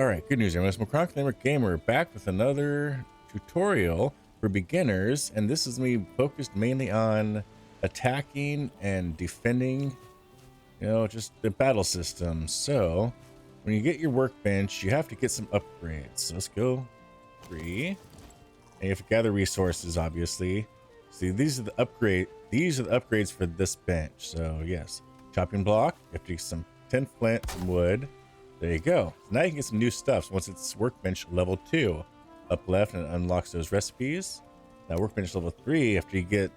All right, good news, everyone. It's McCronknamer Gamer back with another tutorial for beginners, and this is me focused mainly on attacking and defending, just the battle system. So when you get your workbench, you have to get some upgrades. So let's go 3, and you have to gather resources, obviously. See, these are the upgrades for this bench. So yes, chopping block. You have to get some 10 flint, some wood. There you go. So now you can get some new stuff. So once it's workbench level 2, up left, and it unlocks those recipes. Now workbench level 3, after you get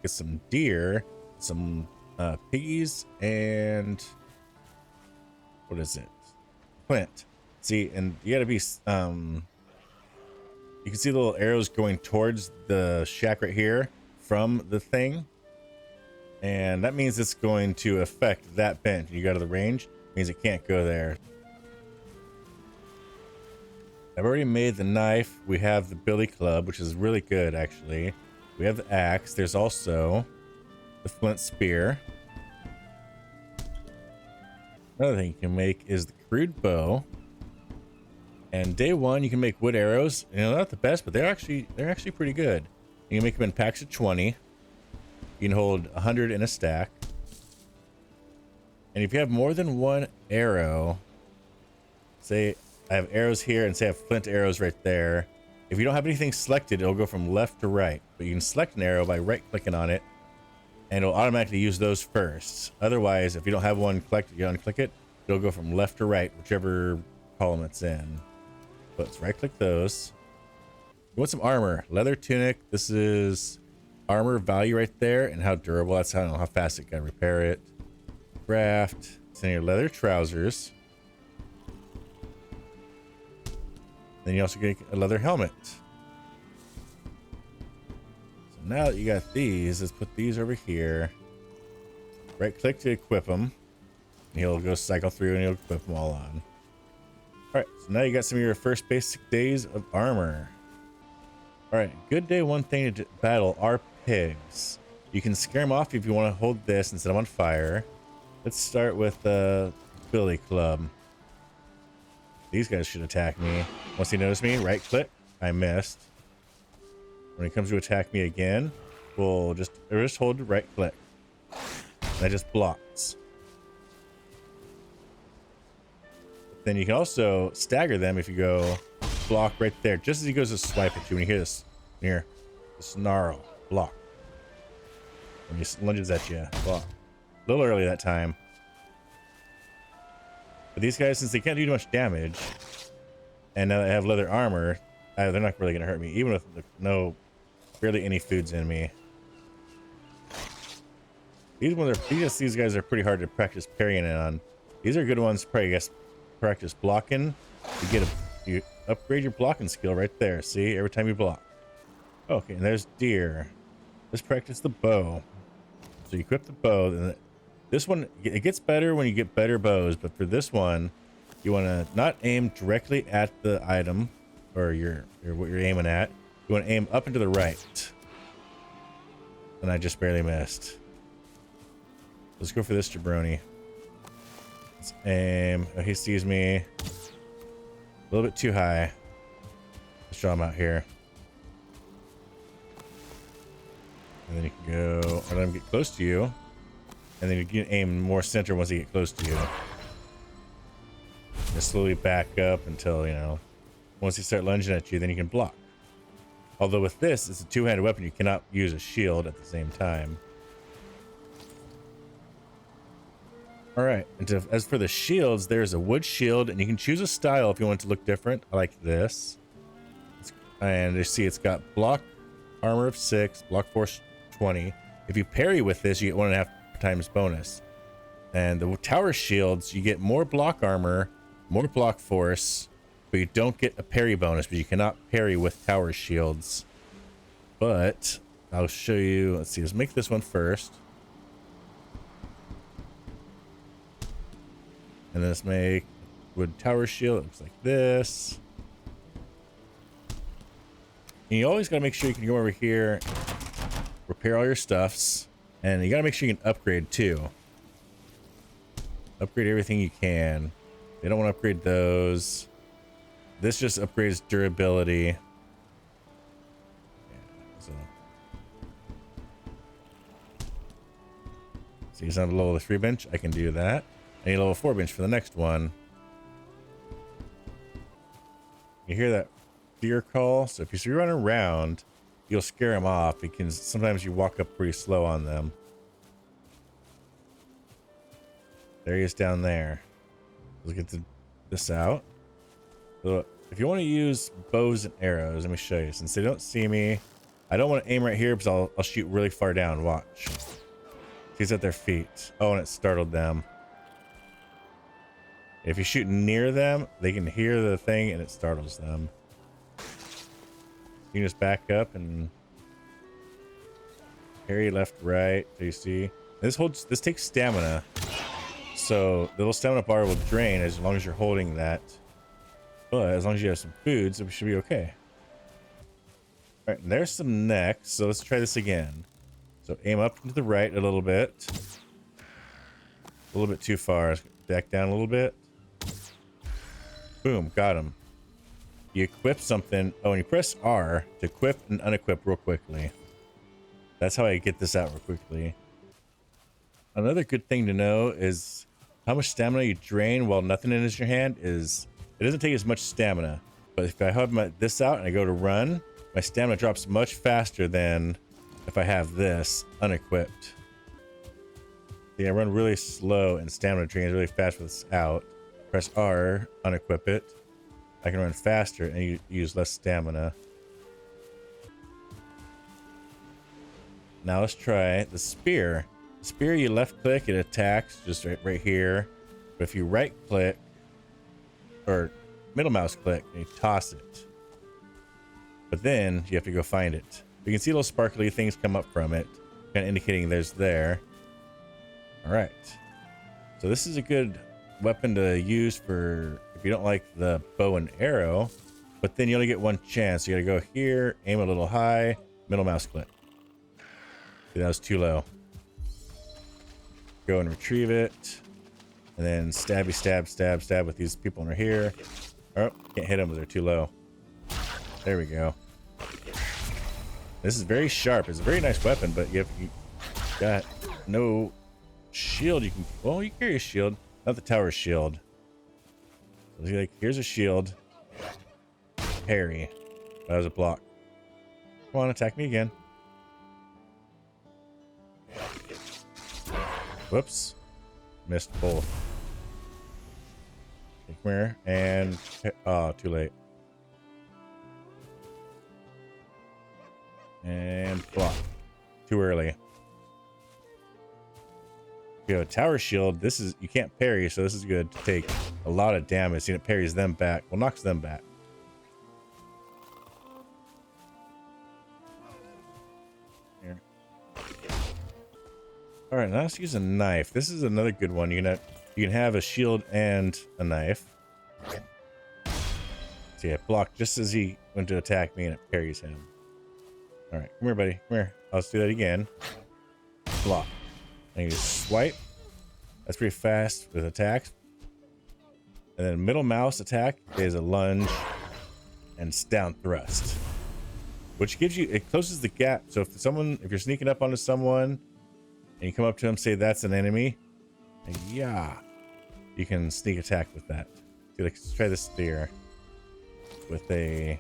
some deer, some piggies, and what is it? Flint. See, and you gotta be you can see the little arrows going towards the shack right here from the thing, and that means it's going to affect that bench. You go to the range, means it can't go there. I've already made the knife. We have the billy club, which is really good, actually. We have the axe. There's also the flint spear. Another thing you can make is the crude bow. And day 1, you can make wood arrows. Not the best, but they're actually pretty good. You can make them in packs of 20. You can hold 100 in a stack. And if you have more than one arrow, say I have arrows here and say I have flint arrows right there. If you don't have anything selected, it'll go from left to right. But you can select an arrow by right-clicking on it, and it'll automatically use those first. Otherwise, if you don't have one selected, you unclick it, it'll go from left to right, whichever column it's in. But let's right-click those. You want some armor. Leather tunic. This is armor value right there, and how durable. That's how fast it can repair it. Craft. Send your leather trousers. Then you also get a leather helmet. So now that you got these, let's put these over here. Right click to equip them. And he'll go cycle through and he'll equip them all on. Alright, so now you got some of your first basic days of armor. Alright, good day 1 thing to battle are pigs. You can scare them off if you want to hold this and set them on fire. Let's start with the billy club. These guys should attack me. Once he notices me, right click. I missed. When he comes to attack me again, we'll just hold right click. That just blocks. Then you can also stagger them if you go block right there. Just as he goes to swipe at you, when you hear this, the snarl, block. When he lunges at you, block. A little early that time. But these guys, since they can't do much damage, and now they have leather armor, they're not really going to hurt me, even with barely any foods in me. These guys are pretty hard to practice parrying on. These are good ones to probably, I guess, practice blocking. You upgrade your blocking skill right there. See, every time you block. Okay, and there's deer. Let's practice the bow. So you equip the bow, and this one, it gets better when you get better bows, but for this one, you want to not aim directly at the item or what you're aiming at. You want to aim up and to the right. And I just barely missed. Let's go for this jabroni. Let's aim. Oh, he sees me a little bit too high. Let's draw him out here. And then you can go, or let him get close to you. And then you can aim more center once they get close to you. Just slowly back up until, once you start lunging at you, then you can block. Although with this, it's a two-handed weapon. You cannot use a shield at the same time. All right. And as for the shields, there's a wood shield, and you can choose a style if you want it to look different. I like this. And you see it's got block armor of 6, block force 20. If you parry with this, you get 1.5 times bonus. And the tower shields, you get more block armor, more block force, but you don't get a parry bonus, but you cannot parry with tower shields. But I'll show you. Let's see, let's make this one first. And let's make wood tower shield. It looks like this. And you always got to make sure you can go over here, repair all your stuffs, and you got to make sure you can upgrade too. Upgrade everything you can. They don't want to upgrade those. This just upgrades durability. Yeah, so he's on level 3 bench. I can do that. I need a level 4 bench for the next one. You hear that fear call? So if you run around, you'll scare them off because sometimes you walk up pretty slow on them. There he is down there. Let's get this out. So if you want to use bows and arrows, let me show you. Since they don't see me, I don't want to aim right here because I'll shoot really far down. Watch. He's at their feet. Oh, and it startled them. If you shoot near them, they can hear the thing and it startles them. You can just back up and parry left, right. So you see, this takes stamina. So the little stamina bar will drain as long as you're holding that. But as long as you have some foods, it should be okay. All right, and there's some next. So let's try this again. So aim up to the right a little bit. A little bit too far. Back down a little bit. Boom, got him. You equip something. Oh, and you press R to equip and unequip real quickly. That's how I get this out real quickly. Another good thing to know is how much stamina you drain while nothing is in your hand is, it doesn't take as much stamina. But if I have this out and I go to run, my stamina drops much faster than if I have this unequipped. See, I run really slow and stamina drains really fast with this out. Press R, unequip it. I can run faster and use less stamina. Now let's try the spear. The spear, you left click, it attacks just right here. But if you right click or middle mouse click, and you toss it. But then you have to go find it. You can see little sparkly things come up from it, kind of indicating there's there. All right. So this is a good weapon to use for if you don't like the bow and arrow, but then you only get one chance. You gotta go here, aim a little high, middle mouse click. See, that was too low. Go and retrieve it, and then stabby stab stab stab with these people in here. Oh, can't hit them because they're too low. There we go. This is very sharp. It's a very nice weapon, but you got no shield. You can, well, you carry a shield. Not the tower shield. So like, here's a shield. Parry. That was a block. Come on, attack me again. Whoops. Missed both. Come here. And, oh, too late. And block. Too early. You have a tower shield. This is, you can't parry, so this is good to take a lot of damage. See, it parries them back. Well, knocks them back. Here. All right, now let's use a knife. This is another good one. You can have a shield and a knife. See, it blocked just as he went to attack me, and it parries him. All right, come here, buddy. Come here. Let's do that again. Block. And you just swipe. That's pretty fast with attacks. And then middle mouse attack is a lunge and down thrust, which gives you, it closes the gap. So if you're sneaking up onto someone and you come up to them, say that's an enemy, and yeah, you can sneak attack with that. See, let's try this spear with a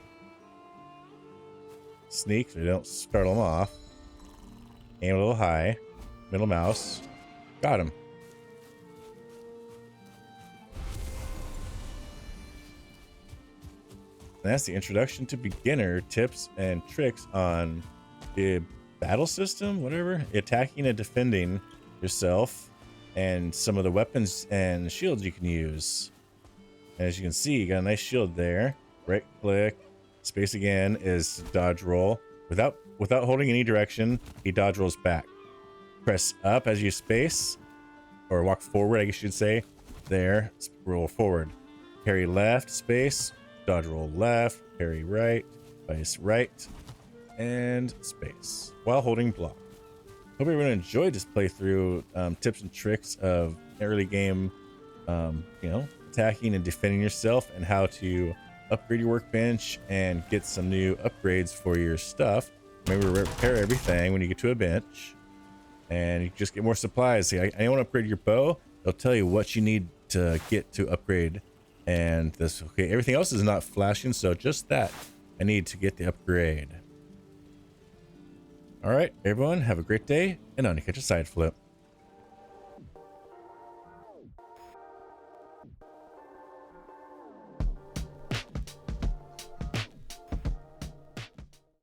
sneak so you don't startle them off. Aim a little high. Middle mouse. Got him. And that's the introduction to beginner tips and tricks on the battle system, whatever. Attacking and defending yourself, and some of the weapons and shields you can use. And as you can see, you got a nice shield there. Right click. Space again is dodge roll. Without holding any direction, he dodge rolls back. Press up as you space, or walk forward, I guess you'd say. There, roll forward. Parry left, space, dodge roll left, parry right, vice right, and space, while holding block. Hope everyone enjoyed this playthrough. Tips and tricks of early game, attacking and defending yourself, and how to upgrade your workbench and get some new upgrades for your stuff. Maybe repair everything when you get to a bench, and you just get more supplies. See, I want to upgrade your bow. They'll tell you what you need to get to upgrade, and this. Okay, everything else is not flashing, so just that I need to get the upgrade. All right, everyone, have a great day, and on to catch a side flip.